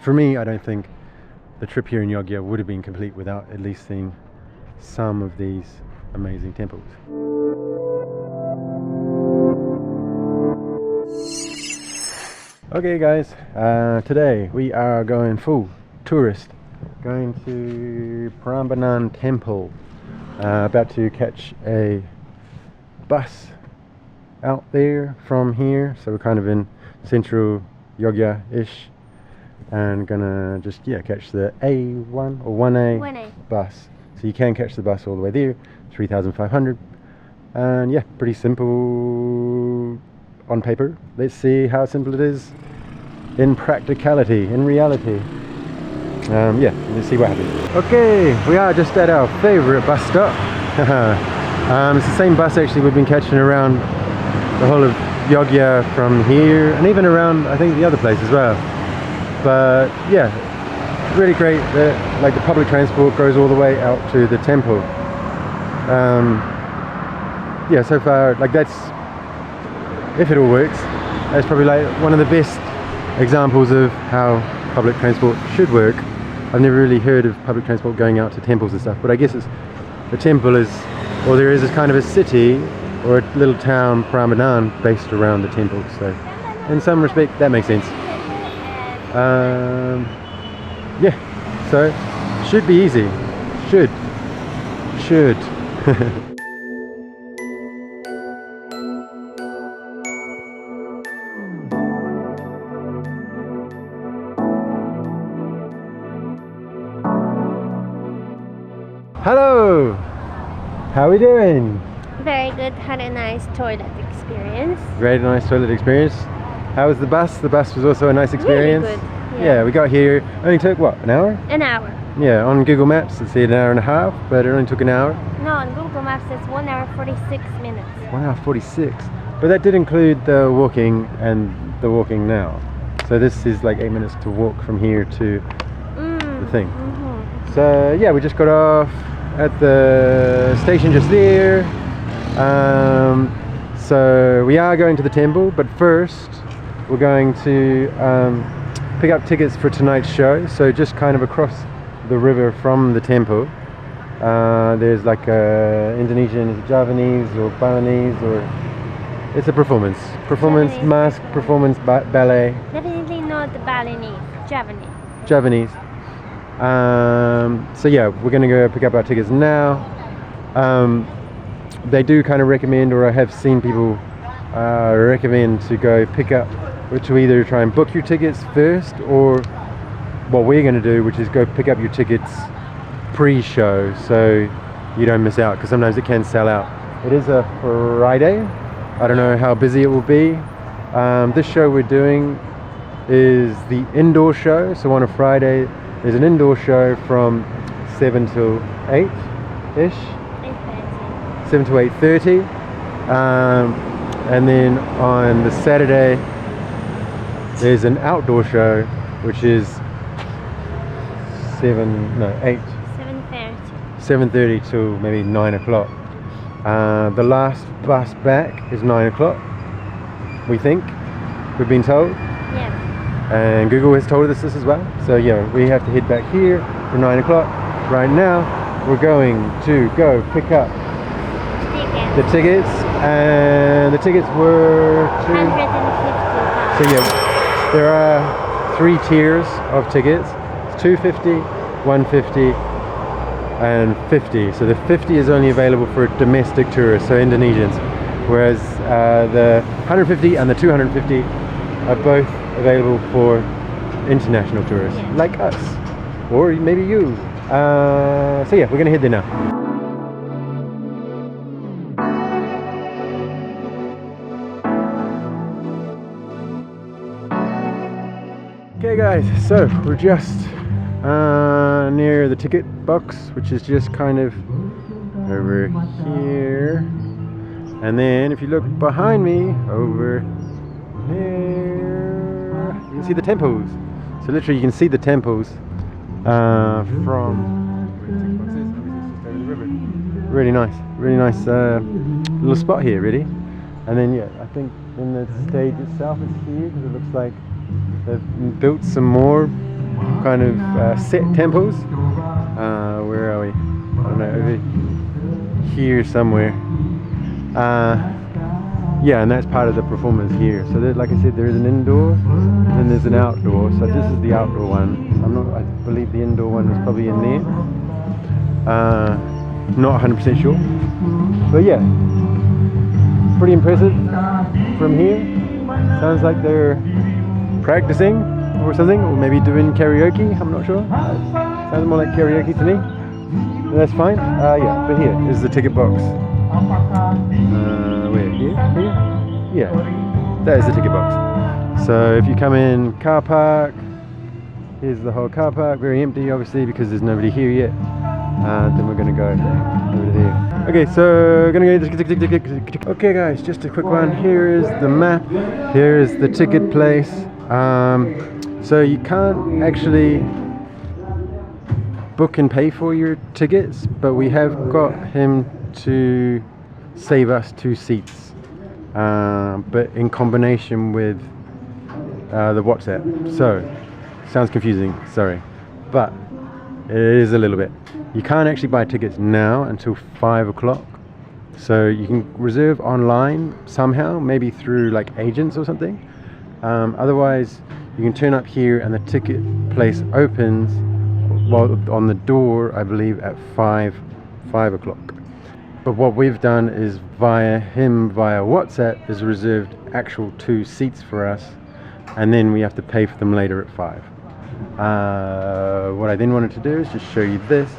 For me, I don't think the trip here in Yogya would have been complete without at least seeing some of these amazing temples. Okay guys, today we are going full tourist, going to Prambanan Temple, about to catch a bus out there from here, so we're kind of in central Yogya-ish, and gonna just catch the A1 or 1A bus. So you can catch the bus all the way there, 3,500, and yeah, pretty simple on paper. Let's see how simple it is in practicality, in reality. Yeah, let's see what happens. Okay, we are just at our favorite bus stop. It's the same bus actually we've been catching around the whole of Yogya from here, and even around I think the other place as well. But yeah, really great that like the public transport goes all the way out to the temple. Yeah, so far, like that's, if it all works, that's probably like one of the best examples of how public transport should work. I've never really heard of public transport going out to temples and stuff, but I guess it's, the temple is, or there is kind of a city or a little town, Prambanan, based around the temple. So in some respect that makes sense. Yeah, so should be easy. Should. Hello! How are we doing? Very good, had a nice toilet experience. Very nice toilet experience. How was the bus? The bus was also a nice experience. Really good. Yeah, we got here, only took what, an hour? An hour. Yeah, on Google Maps it said an hour and a half, but it only took an hour. No, on Google Maps it's 1 hour 46 minutes. 1 hour 46. But that did include the walking and the walking now. So this is like 8 minutes to walk from here to the thing. So yeah, we just got off at the station just there. So we are going to the temple, but first we're going to pick up tickets for tonight's show. So just kind of across the river from the temple, there's like a Indonesian, Javanese or Balinese, or it's a performance, Javanese. mask performance, ballet. Definitely not the Balinese, Javanese. Javanese. So yeah, we're gonna go pick up our tickets now. They do kind of recommend, or I have seen people recommend to go pick up, which will either try and book your tickets first, or what we're going to do, which is go pick up your tickets pre-show so you don't miss out, because sometimes it can sell out. It is a Friday. I don't know how busy it will be. This show we're doing is the indoor show, so on a Friday there's an indoor show from 7 till 8-ish. 7 to 8:30, and then on the Saturday there's an outdoor show which is 7:30 till maybe 9 o'clock. The last bus back is 9 o'clock, we think, we've been told. Yeah. And Google has told us this as well. So yeah, we have to head back here for 9 o'clock. Right now we're going to go pick up the tickets, and the tickets were 150. So yeah, there are 3 tiers of tickets. It's 250, 150 and 50. So the 50 is only available for domestic tourists, so Indonesians, whereas the 150 and the 250 are both available for international tourists, like us, or maybe you. So yeah, we're gonna head there now. Okay guys, so we're just near the ticket box, which is just kind of over here, and then if you look behind me over there, you can see the temples. So literally you can see the temples from really nice little spot here, really. And then yeah, I think then the stage itself is here, because it looks like they've built some more kind of set temples. Where are we? I don't know, over here somewhere. Yeah, and that's part of the performance here. So there, like I said, there is an indoor and then there's an outdoor. So this is the outdoor one. I believe the indoor one is probably in there. Not 100% sure. But yeah, pretty impressive from here. Sounds like they're practicing or something, or maybe doing karaoke. I'm not sure. Sounds more like karaoke to me. But that's fine. Yeah, but here is the ticket box. Where? Here? Yeah, that is the ticket box. So if you come in car park, here's the whole car park, very empty obviously because there's nobody here yet. Then we're gonna go over there. Okay, so gonna go. Okay guys, just a quick one. Here is the map. Here is the ticket place. So you can't actually book and pay for your tickets, but we have got him to save us 2 seats, but in combination with the WhatsApp. So sounds confusing, sorry, but it is a little bit. You can't actually buy tickets now until 5 o'clock, so you can reserve online somehow, maybe through like agents or something. Otherwise you can turn up here and the ticket place opens, well, on the door I believe at 5 o'clock. But what we've done is via WhatsApp is reserved actual 2 seats for us, and then we have to pay for them later at 5. What I then wanted to do is just show you this.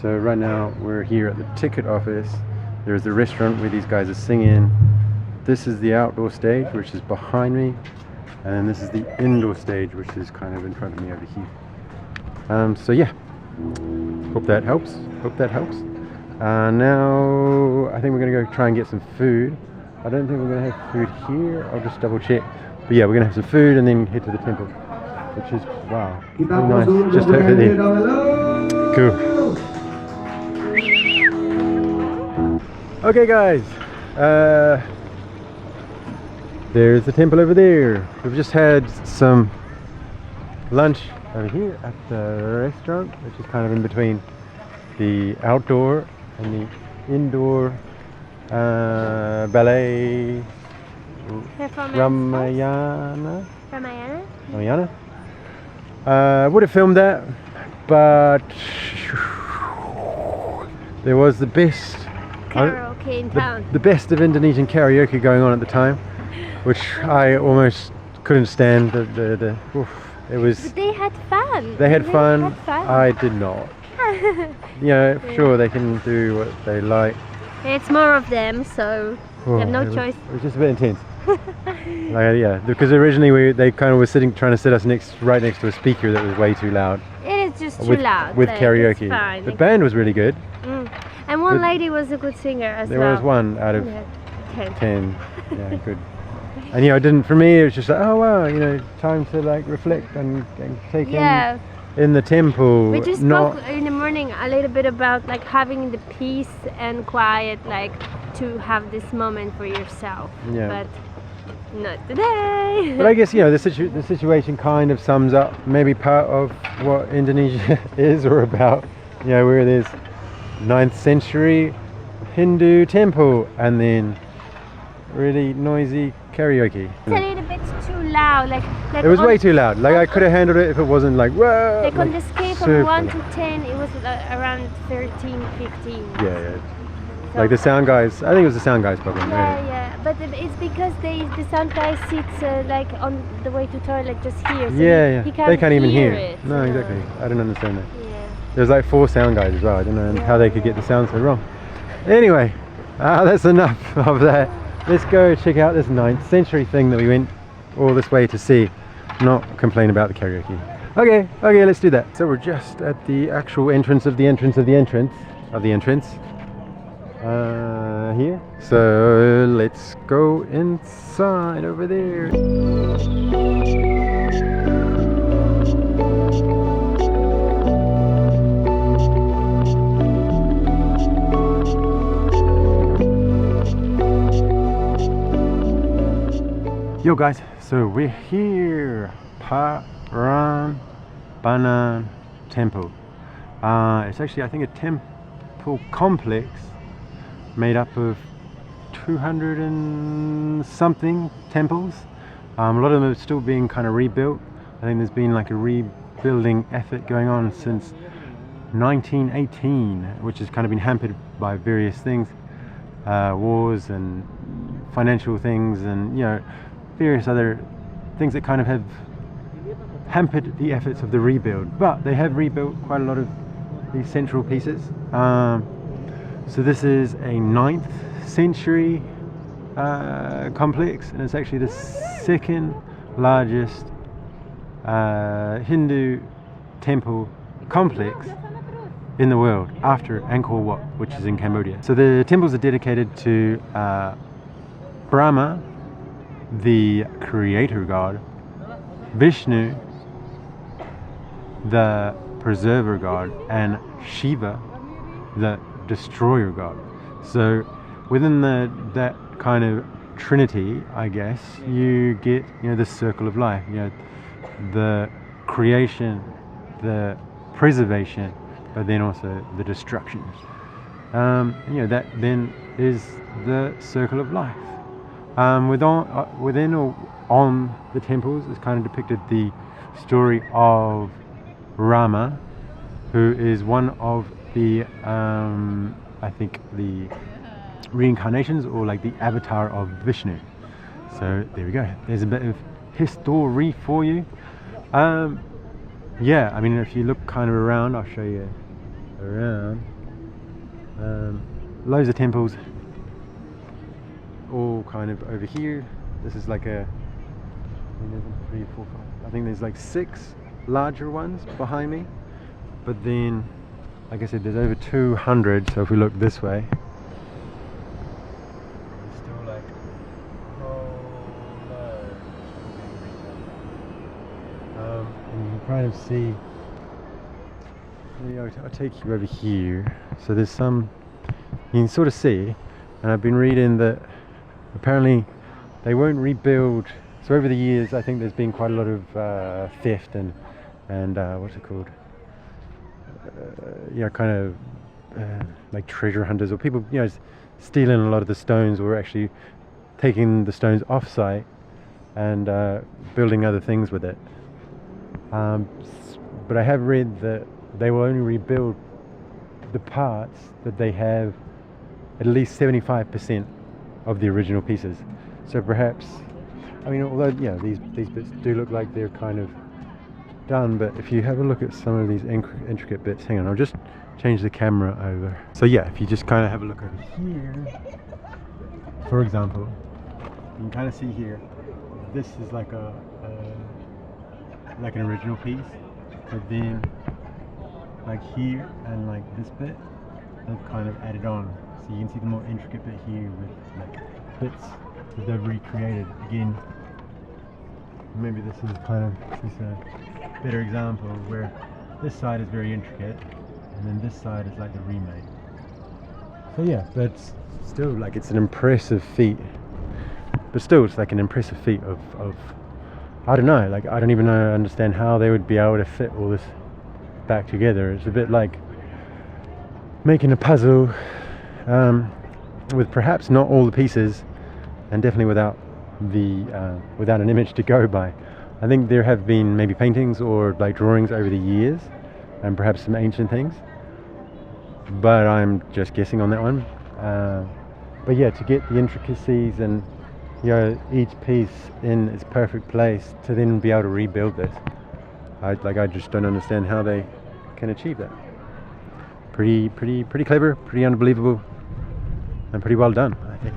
So right now we're here at the ticket office. There's the restaurant where these guys are singing. This is the outdoor stage, which is behind me, and then this is the indoor stage, which is kind of in front of me over here. So yeah, hope that helps. Now I think we're gonna go try and get some food. I don't think we're gonna have food here. I'll just double check. But yeah, we're gonna have some food and then head to the temple, which is, wow, really nice, just over there. Cool. Okay guys, there's the temple over there. We've just had some lunch over here at the restaurant, which is kind of in between the outdoor and the indoor ballet Ramayana. Would have filmed that, but there was the best Karaoke in town. The best of Indonesian karaoke going on at the time, which I almost couldn't stand. It was. But they had fun. They had fun. Had fun. I did not. Yeah, sure, they can do what they like. It's more of them, so you have no choice. It was just a bit intense. Like, yeah, because originally they kind of were trying to sit us right next to a speaker that was way too loud. It is just too loud. With karaoke. The band was really good. And one lady was a good singer as well. There was one out of 10. Yeah, good. And for me it was just like, oh wow, time to like reflect and take in the temple. We just spoke in the morning a little bit about like having the peace and quiet, like to have this moment for yourself. Yeah. But not today. But I guess the situation kind of sums up maybe part of what Indonesia is or about. Where there's 9th century Hindu temple and then really noisy karaoke. It's a little bit too loud. Like it was way too loud. Like I could have handled it if it wasn't like whoa. Like on the scale from 1 to 10, it was around 13, 15. Yeah. So like the sound guys, I think it was the sound guys' problem. Yeah. But it's because the sound guy sits like on the way to toilet just here. So they can't even hear it. No, exactly. I don't understand that. There's like 4 sound guys as well. I don't know how they could get the sound so wrong. Anyway, that's enough of that. Let's go check out this 9th century thing that we went all this way to see. Not complain about the karaoke. Okay, let's do that. So we're just at the actual entrance of the entrance here. So let's go inside over there. Yo guys, so we're here, Prambanan Prambanan Temple. It's actually, I think, a temple complex made up of 200 and something temples. A lot of them are still being kind of rebuilt. I think there's been like a rebuilding effort going on since 1918, which has kind of been hampered by various things, wars and financial things, and various other things that kind of have hampered the efforts of the rebuild. But they have rebuilt quite a lot of these central pieces. So this is a 9th century complex, and it's actually the second largest Hindu temple complex in the world, after Angkor Wat, which is in Cambodia. So the temples are dedicated to Brahma, the creator god, Vishnu, the preserver god, and Shiva, the destroyer god. So within that kind of trinity, I guess, you get the circle of life, the creation, the preservation, but then also the destruction. That then is the circle of life. Within or on the temples is kind of depicted the story of Rama, who is one of the I think the reincarnations, or like the avatar of Vishnu. So there we go. There's a bit of history for you. Yeah, I mean, if you look kind of around, I'll show you around. Loads of temples, all kind of over here. This is like a 3, 4, 5. I think there's like 6 larger ones behind me. But then, like I said, there's over 200. So if we look this way, there's still like a whole load. And you can kind of see. I'll take you over here. So there's some, you can sort of see, and I've been reading that apparently they won't rebuild. So over the years, I think there's been quite a lot of theft and what's it called? Kind of like treasure hunters, or people stealing a lot of the stones, or actually taking the stones off site and building other things with it. But I have read that they will only rebuild the parts that they have at least 75% of the original pieces. So perhaps, I mean, although these bits do look like they're kind of done, but if you have a look at some of these intricate bits, hang on, I'll just change the camera over. So yeah, if you just kind of have a look over here, for example, you can kind of see here, this is like like an original piece, but then like here and like this bit, they've kind of added on. So you can see the more intricate bit here with like bits that they've recreated. Again, maybe this is kind of a better example where this side is very intricate and then this side is like the remake. So yeah, but still, like, it's an impressive feat. But still, it's like an impressive feat of I don't know, like, I don't even understand how they would be able to fit all this back together. It's a bit like making a puzzle with perhaps not all the pieces, and definitely without an image to go by. I think there have been maybe paintings or like drawings over the years, and perhaps some ancient things, but I'm just guessing on that one. But yeah, to get the intricacies and each piece in its perfect place to then be able to rebuild this, I just don't understand how they can achieve that. Pretty clever, pretty unbelievable, and pretty well done, I think.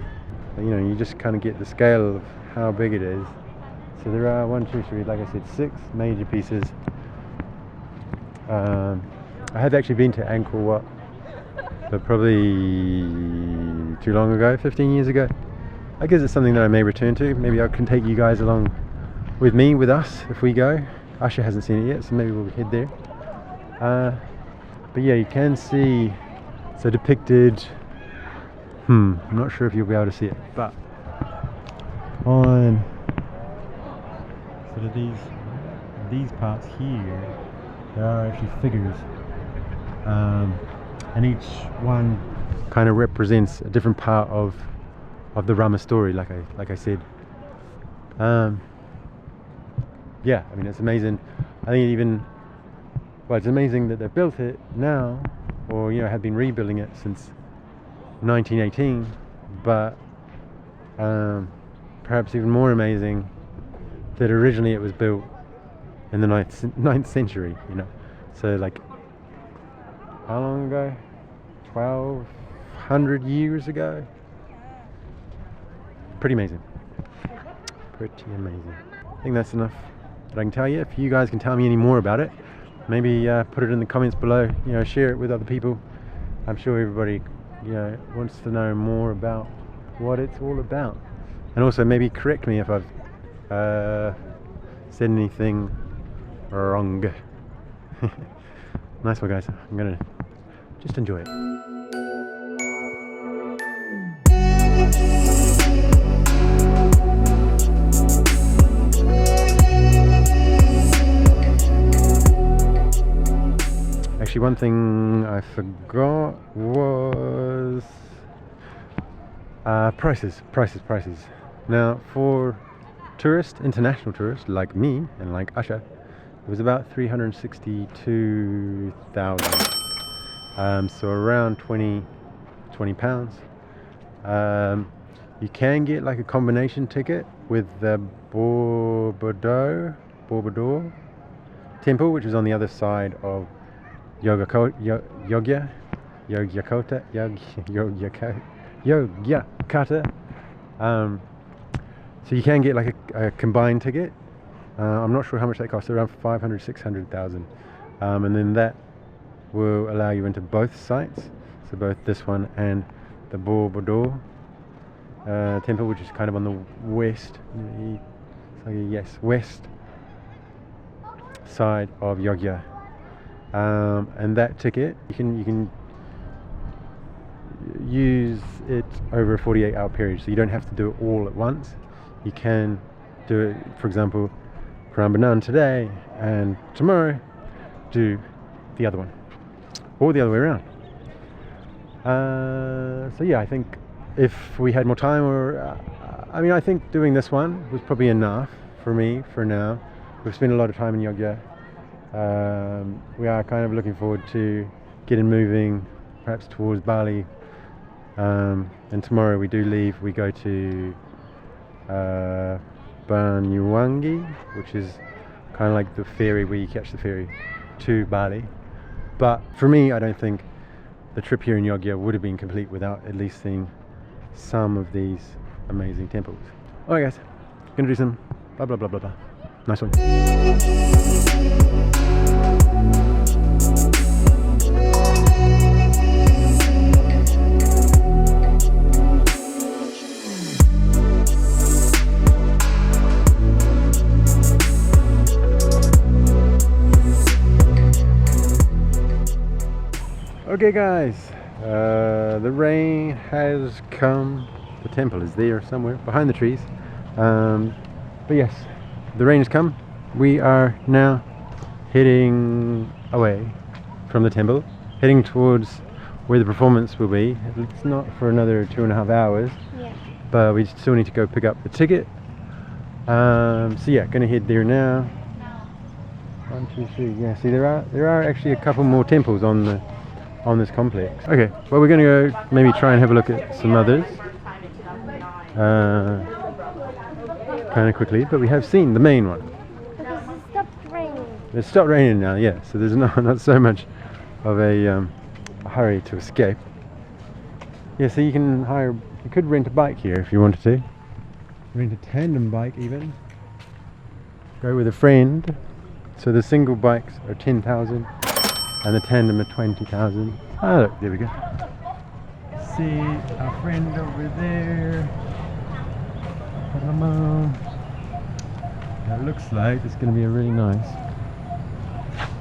But, you just kind of get the scale of how big it is. So there are 1, 2, 3, like I said, 6 major pieces. I have actually been to Angkor Wat, but probably too long ago, 15 years ago. I guess it's something that I may return to. Maybe I can take you guys along with us if we go. Asha hasn't seen it yet, so maybe we'll head there. But yeah, you can see, so depicted, I'm not sure if you'll be able to see it, but on sort of these parts here, there are actually figures, and each one kind of represents a different part of the Brahma story, like I said. Yeah, I mean, it's amazing. I think it's amazing that they've built it now, or have been rebuilding it since 1918, but perhaps even more amazing that originally it was built in the 9th century, so like how long ago? 1200 years ago. Pretty amazing. Pretty amazing. I think that's enough that I can tell you. If you guys can tell me any more about it, maybe put it in the comments below, share it with other people. I'm sure everybody wants to know more about what it's all about, and also maybe correct me if I've said anything wrong. Nice one, guys. I'm gonna just enjoy it. Actually, one thing I forgot was prices. Now, for international tourists like me and like Asha, it was about 362,000. So around 20 pounds. You can get like a combination ticket with the Borobudur Temple, which is on the other side of Yogyakarta. So you can get like a combined ticket. I'm not sure how much that costs, around 500,000-600,000, and then that will allow you into both sites, so both this one and the Borobudur Temple, which is kind of on the west side of Yogya. And that ticket, you can use it over a 48-hour period, so you don't have to do it all at once. You can do it, for example, Prambanan today, and tomorrow do the other one, or the other way around. So yeah, I think if we had more time, I think doing this one was probably enough for me for now. We've spent a lot of time in Yogya. We are kind of looking forward to getting moving, perhaps towards Bali, and tomorrow we do leave. We go to Banyuwangi, which is kind of like the ferry where you catch the ferry to Bali. But for me, I don't think the trip here in Yogya would have been complete without at least seeing some of these amazing temples. Alright guys, gonna do some blah blah blah blah blah. Nice one. Okay guys, the rain has come. The temple is there somewhere behind the trees, but yes, the rain has come. We are now heading away from the temple, heading towards where the performance will be. It's not for another 2.5 hours, yeah, but we still need to go pick up the ticket. So yeah, gonna head there now. 1, 2, 3. Yeah, see there are actually a couple more temples on this complex. Okay, well we're gonna go maybe try and have a look at some others kind of quickly, but we have seen the main one. Because it stopped raining. It's stopped raining now, yeah, so there's not so much of a hurry to escape. Yeah, so you could rent a bike here if you wanted to. Rent a tandem bike even. Go with a friend. So the single bikes are 10,000 and the tandem are 20,000. Ah, look, there we go. See our friend over there. It looks like it's going to be a really nice.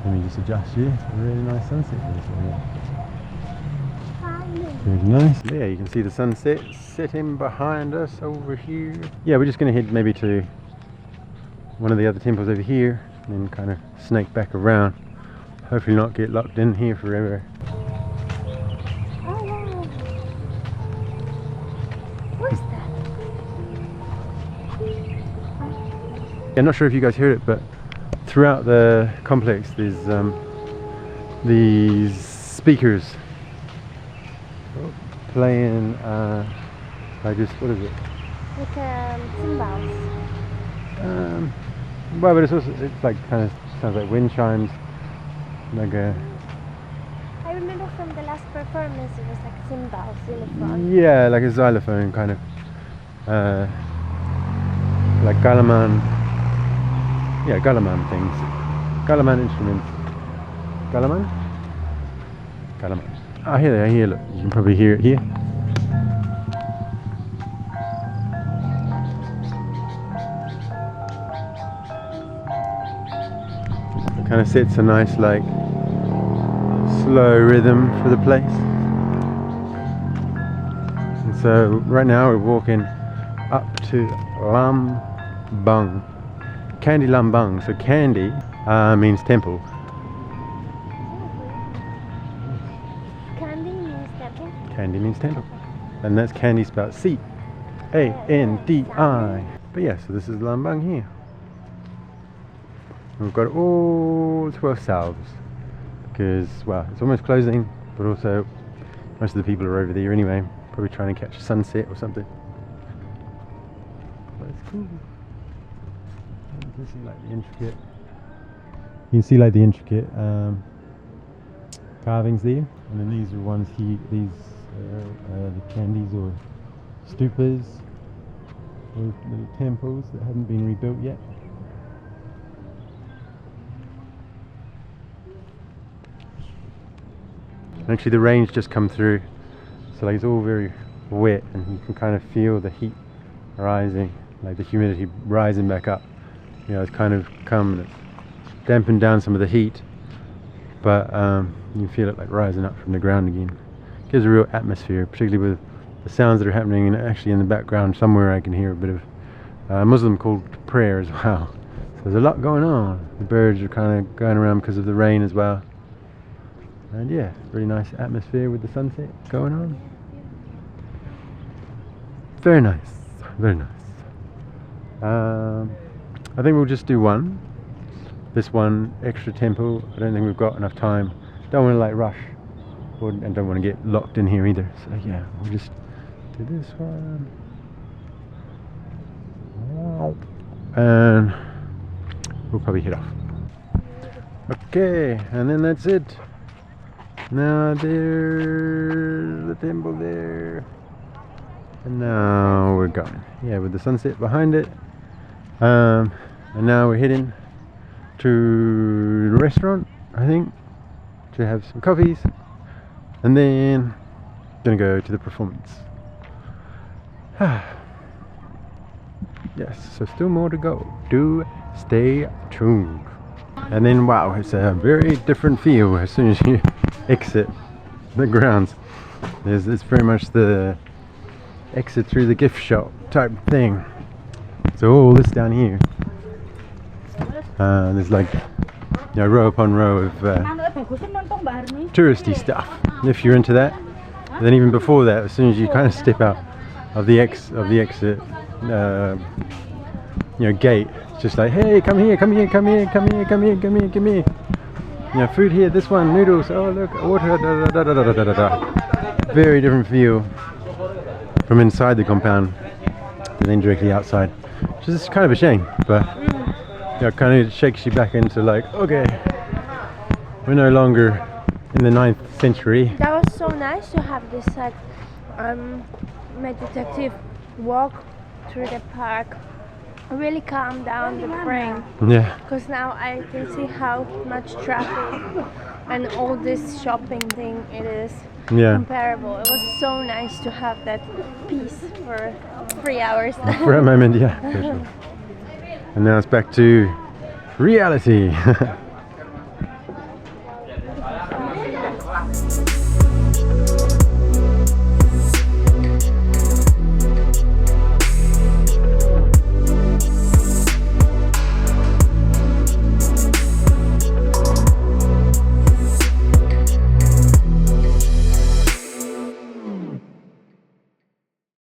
Let me just adjust here. A really nice sunset. Very nice. Yeah, you can see the sunset setting behind us over here. Yeah, we're just going to head maybe to one of the other temples over here and then kind of snake back around hopefully not get locked in here forever. Oh wow. What's that? I'm not sure if you guys heard it, but throughout the complex there's these speakers playing like just, what is it? Like cymbals. Well, but it's also, it's like kind of sounds like wind chimes, like a. I remember from the last performance it was like cymbals in the front. Yeah, like a xylophone kind of, like gamelan. Yeah, gamelan things, gamelan instruments. Gamelan. Gamelan. Oh, here, look, you can probably hear it here. It kind of sets a nice, like, slow rhythm for the place. And so right now we're walking up to Lambang, Candi Lambang. So Candi means temple. Candi means temple. Candi means temple, and that's Candi spelled C-A-N-D-I. But yeah, so this is Lambang here. We've got all 12 salves because, well, it's almost closing, but also most of the people are over there anyway, probably trying to catch a sunset or something. But it's cool. You can see like the intricate. You can see like the intricate carvings there, and then these are ones here. These are the candis or stupas, or little temples that haven't been rebuilt yet. Actually, the rain's just come through, so like it's all very wet, and you can kind of feel the heat rising, like the humidity rising back up. You know, it's kind of come and it's dampened down some of the heat, but you can feel it like rising up from the ground again. It gives a real atmosphere, particularly with the sounds that are happening, and actually in the background somewhere I can hear a bit of Muslim called prayer as well. So there's a lot going on. The birds are kind of going around because of the rain as well. And yeah, really nice atmosphere with the sunset going on. Very nice, very nice. I think we'll just do one. This one extra temple. I don't think we've got enough time. Don't want to like rush, and don't want to get locked in here either. So yeah, we'll just do this one. And we'll probably head off. Okay, and then that's it. Now there's the temple there, and now we're going. Yeah, with the sunset behind it. And now we're heading to the restaurant, I think, to have some coffees, and then gonna go to the performance. Yes, so still more to go. Do stay tuned. And then wow, it's a very different feel as soon as you exit the grounds. It's very much the exit through the gift shop type thing. So all this down here, there's like, you know, row upon row of touristy stuff. And if you're into that, then even before that, as soon as you kind of step out of the exit, you know, gate, it's just like, hey, come here. You know, food here, this one, noodles, oh look, water, Very different feel from inside the compound to then directly outside, which is kind of a shame, but you know, kind of shakes you back into like, okay, we're no longer in the 9th century. That was so nice to have this like meditative walk through the park. Really calm down the brain. Yeah. Because now I can see how much traffic and all this shopping thing it is comparable. It was so nice to have that peace for 3 hours. For a moment, yeah. For sure. And now it's back to reality.